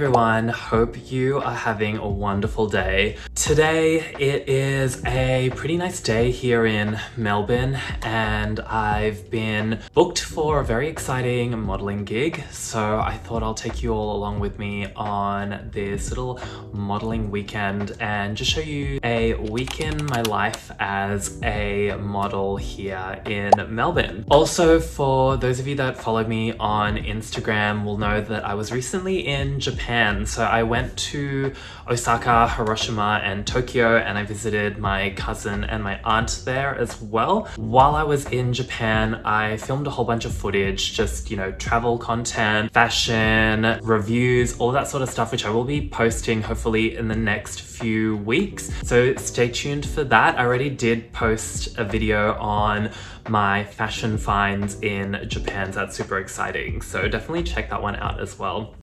everyone, hope you are having a wonderful day. Today it is a pretty nice day here in Melbourne and I've been booked for a very exciting modelling gig, so I thought I'll take you all along with me on this little modelling weekend and just show you a week in my life as a model here in Melbourne. Also, for those of you that follow me on Instagram will know that I was recently in Japan. So I went to Osaka, Hiroshima and Tokyo and I visited my cousin and my aunt there as well. While I was in Japan, I filmed a whole bunch of footage, just, you know, travel content, fashion, reviews, all that sort of stuff, which I will be posting hopefully in the next few weeks. So stay tuned for that. I already did post a video on my fashion finds in Japan, so that's super exciting. So definitely check that one out as well.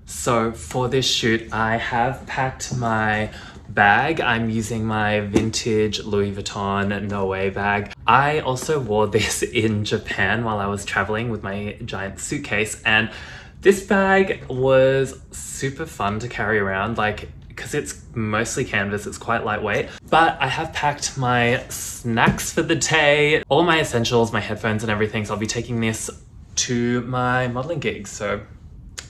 So for this shoot, I have packed my bag. I'm using my vintage Louis Vuitton No bag. I also wore this in Japan while I was traveling with my giant suitcase, and this bag was super fun to carry around, like, because it's mostly canvas, it's quite lightweight. But I have packed my snacks for the day, all my essentials, my headphones and everything, so I'll be taking this to my modeling gig. So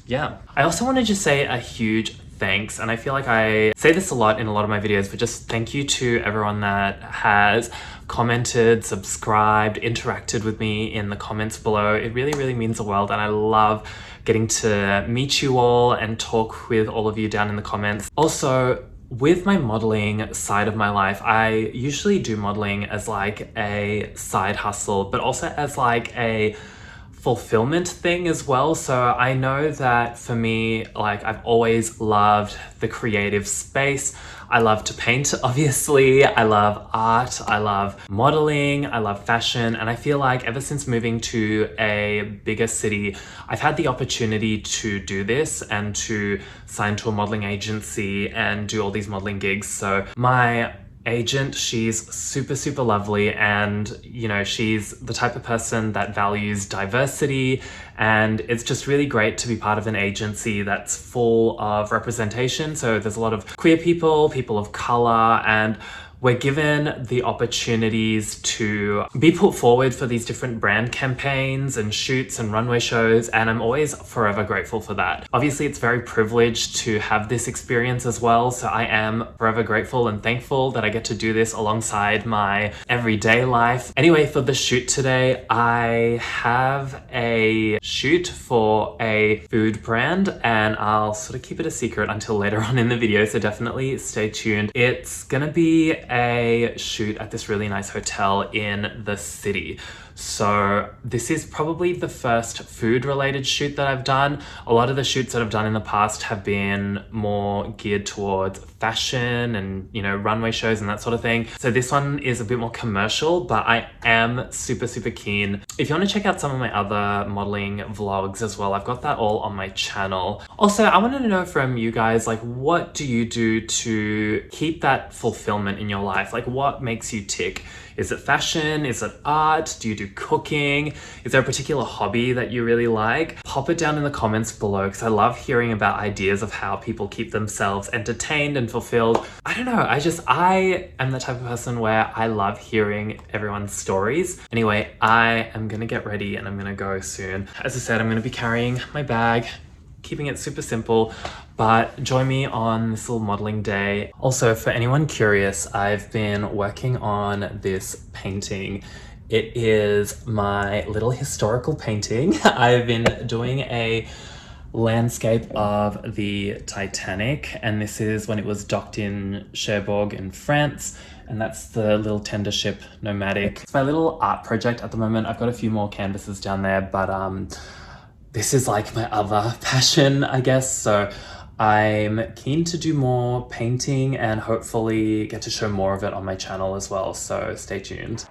yeah. I also want to just say a huge thanks, and I feel like I say this a lot in a lot of my videos, but just thank you to everyone that has commented, subscribed, interacted with me in the comments below. It really, really means the world, and I love getting to meet you all and talk with all of you down in the comments. Also, with my modeling side of my life, I usually do modeling as like a side hustle, but also as like a fulfillment thing as well. So I know that for me, like, I've always loved the creative space. I love to paint, obviously. I love art. I love modeling. I love fashion. And I feel like ever since moving to a bigger city, I've had the opportunity to do this and to sign to a modeling agency and do all these modeling gigs. So my agent, she's super lovely, and you know, she's the type of person that values diversity, and it's just really great to be part of an agency that's full of representation. So there's a lot of queer people, people of color, and we're given the opportunities to be put forward for these different brand campaigns and shoots and runway shows, and I'm always forever grateful for that. Obviously, it's very privileged to have this experience as well, so I am forever grateful and thankful that I get to do this alongside my everyday life. Anyway, for the shoot today, I have a shoot for a food brand, and I'll sort of keep it a secret until later on in the video, so definitely stay tuned. It's gonna be a shoot at this really nice hotel in the city. So this is probably the first food related shoot that I've done. A lot of the shoots that I've done in the past have been more geared towards fashion and, you know, runway shows and that sort of thing. So this one is a bit more commercial, but I am super keen. If you want to check out some of my other modeling vlogs as well, I've got that all on my channel. Also, I wanted to know from you guys, like, what do you do to keep that fulfillment in your life? Like, what makes you tick? Is it fashion? Is it art? Do you do cooking? Is there a particular hobby that you really like? Pop it down in the comments below, because I love hearing about ideas of how people keep themselves entertained and fulfilled. I don't know, I am the type of person where I love hearing everyone's stories. Anyway, I am gonna get ready and I'm gonna go soon. As I said, I'm gonna be carrying my bag, keeping it super simple, but join me on this little modeling day. Also, for anyone curious, I've been working on this painting. It is my little historical painting. I've been doing a landscape of the Titanic, and this is when it was docked in Cherbourg in France, and that's the little tender ship Nomadic. It's my little art project at the moment. I've got a few more canvases down there, but this is like my other passion, I guess. So I'm keen to do more painting and hopefully get to show more of it on my channel as well. So stay tuned.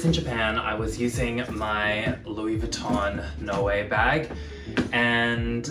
in Japan, I was using my Louis Vuitton Noe bag, and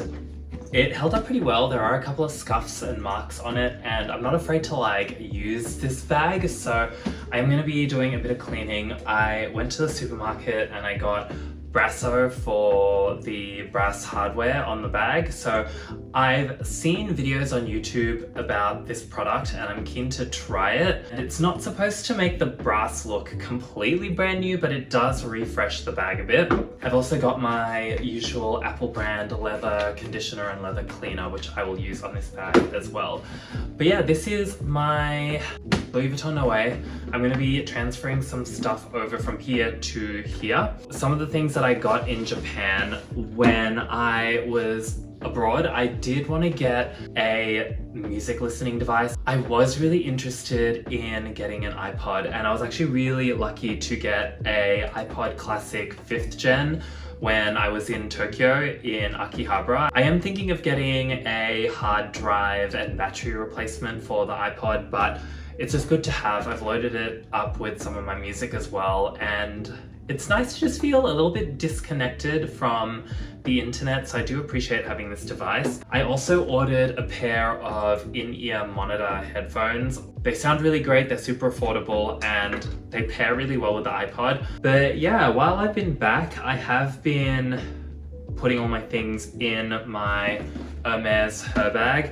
it held up pretty well. There are a couple of scuffs and marks on it, and I'm not afraid to like use this bag, so I'm going to be doing a bit of cleaning. I went to the supermarket and I got Brasso for the brass hardware on the bag. So I've seen videos on YouTube about this product and I'm keen to try it. It's not supposed to make the brass look completely brand new, but it does refresh the bag a bit. I've also got my usual Apple brand leather conditioner and leather cleaner, which I will use on this bag as well. But yeah, this is my Louis Vuitton Noe. I'm going to be transferring some stuff over from here to here. Some of the things that I got in Japan when I was abroad, I did want to get a music listening device. I was really interested in getting an iPod, and I was actually really lucky to get a iPod Classic 5th Gen when I was in Tokyo in Akihabara. I am thinking of getting a hard drive and battery replacement for the iPod, but it's just good to have. I've loaded it up with some of my music as well, and it's nice to just feel a little bit disconnected from the internet, so I do appreciate having this device. I also ordered a pair of in-ear monitor headphones. They sound really great, they're super affordable, and they pair really well with the iPod. But yeah, while I've been back, I have been putting all my things in my Hermes Her bag.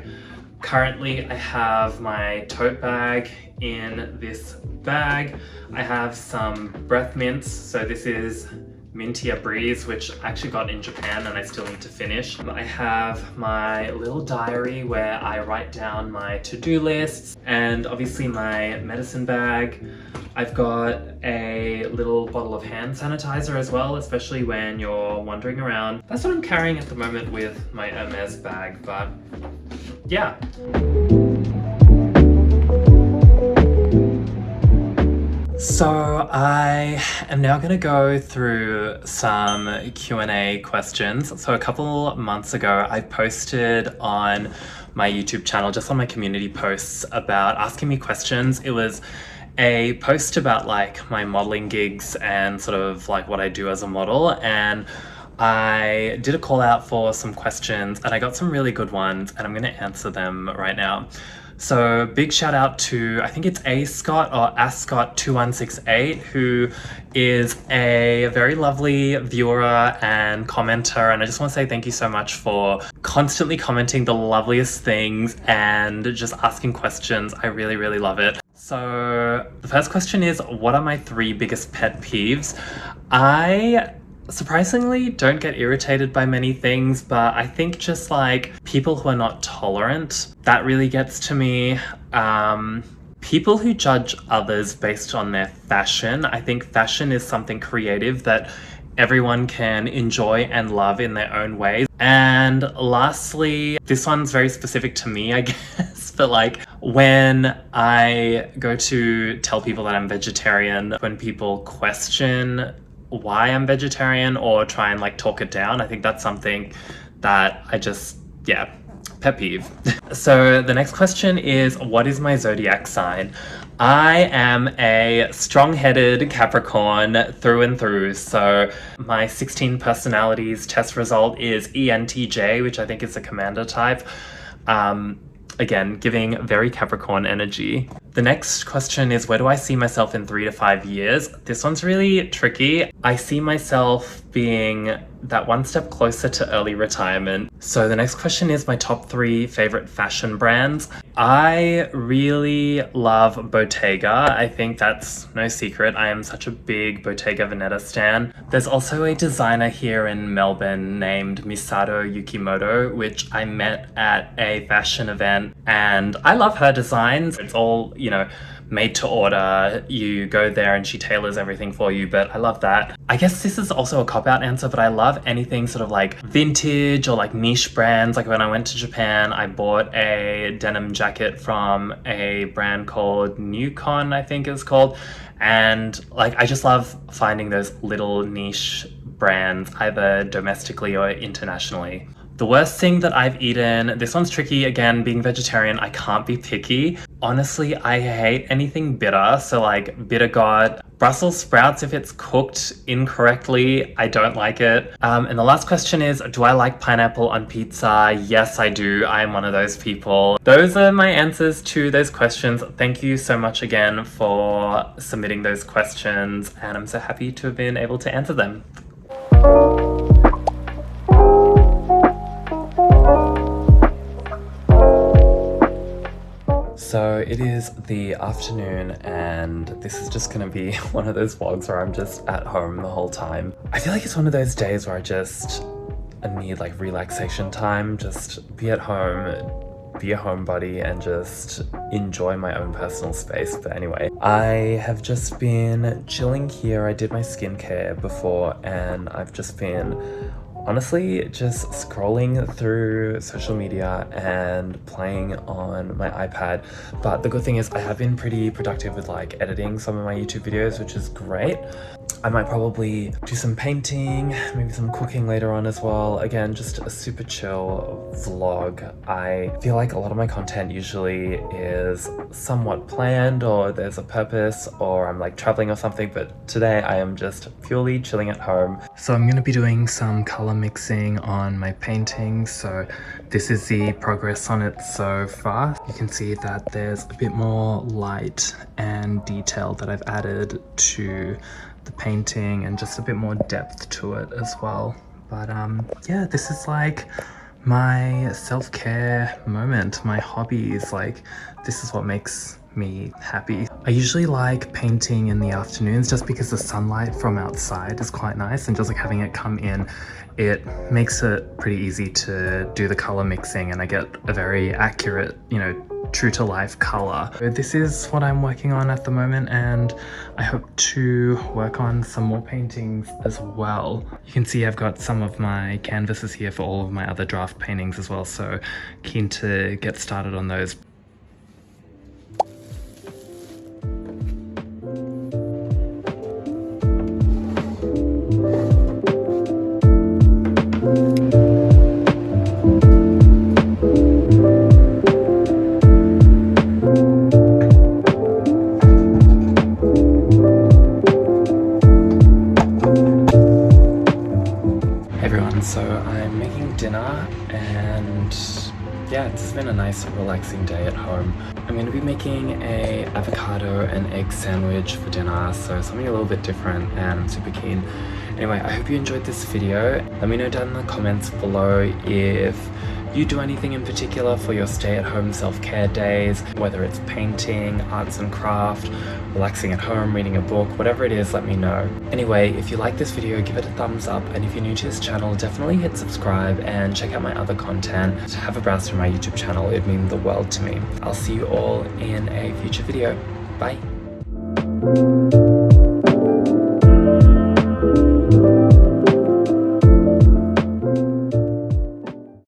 Currently, I have my tote bag in this bag. I have some breath mints. So this is Mintia Breeze, which I actually got in Japan and I still need to finish. I have my little diary where I write down my to-do lists, and obviously my medicine bag. I've got a little bottle of hand sanitizer as well, especially when you're wandering around. That's what I'm carrying at the moment with my Hermes bag, but yeah. So I am now going to go through some Q&A questions. So a couple months ago, I posted on my YouTube channel, just on my community posts, about asking me questions. It was a post about like my modeling gigs and sort of like what I do as a model, and I did a call out for some questions and I got some really good ones, and I'm going to answer them right now. So big shout out to, I think it's A Scott or Ascott2168, who is a very lovely viewer and commenter, and I just want to say thank you so much for constantly commenting the loveliest things and just asking questions. I really, really love it. So the first question is, what are my 3 biggest pet peeves? I surprisingly don't get irritated by many things, but I think just like people who are not tolerant, that really gets to me. People who judge others based on their fashion. I think fashion is something creative that everyone can enjoy and love in their own ways. And lastly, this one's very specific to me, I guess, but like when I go to tell people that I'm vegetarian, when people question why I'm vegetarian or try and like talk it down, I think that's something that I just, yeah, pet peeve. So the next question is, what is my zodiac sign? I am a strong-headed Capricorn through and through. So my 16 personalities test result is ENTJ, which I think is a commander type. Again, giving very Capricorn energy. The next question is, where do I see myself in 3 to 5 years? This one's really tricky. I see myself being that one step closer to early retirement. So the next question is my top 3 favorite fashion brands. I really love Bottega. I think that's no secret. I am such a big Bottega Veneta stan. There's also a designer here in Melbourne named Misato Yukimoto, which I met at a fashion event, and I love her designs. It's all, you know, made to order. You go there and she tailors everything for you, but I love that. I guess this is also a cop-out answer, but I love anything sort of like vintage or like niche brands. Like when I went to Japan, I bought a denim jacket from a brand called Newcon, I think it's called. And like, I just love finding those little niche brands, either domestically or internationally. The worst thing that I've eaten, this one's tricky again, being vegetarian, I can't be picky. Honestly, I hate anything bitter, so like bitter gourd, Brussels sprouts if it's cooked incorrectly, I don't like it. And the last question is, do I like pineapple on pizza? Yes, I do. I'm one of those people. Those are my answers to those questions. Thank you so much again for submitting those questions, and I'm so happy to have been able to answer them. So it is the afternoon and this is just gonna be one of those vlogs where I'm just at home the whole time. I feel like it's one of those days where I need like relaxation time, just be at home, be a homebody and just enjoy my own personal space. But anyway, I have just been chilling here. I did my skincare before and I've just been honestly just scrolling through social media and playing on my iPad. But the good thing is I have been pretty productive with like editing some of my YouTube videos, which is great. I might probably do some painting, maybe some cooking later on as well. Again, just a super chill vlog. I feel like a lot of my content usually is somewhat planned or there's a purpose or I'm like traveling or something, but today I am just purely chilling at home. So I'm going to be doing some color mixing on my painting. So this is the progress on it so far. You can see that there's a bit more light and detail that I've added to the painting and just a bit more depth to it as well. But yeah, this is like my self-care moment, my hobbies. Like this is what makes me happy. I usually like painting in the afternoons just because the sunlight from outside is quite nice and just like having it come in, it makes it pretty easy to do the color mixing and I get a very accurate, you know, true to life color. This is what I'm working on at the moment and I hope to work on some more paintings as well. You can see I've got some of my canvases here for all of my other draft paintings as well, so keen to get started on those. So I'm making dinner and yeah, it's been a nice relaxing day at home. I'm going to be making a avocado and egg sandwich for dinner, so something a little bit different and I'm super keen. Anyway, I hope you enjoyed this video. Let me know down in the comments below if you do anything in particular for your stay-at-home self-care days, whether it's painting, arts and craft, relaxing at home, reading a book, whatever it is, let me know. Anyway, if you like this video, give it a thumbs up, and if you're new to this channel, definitely hit subscribe and check out my other content. Have a browse through my YouTube channel, it'd mean the world to me. I'll see you all in a future video. Bye.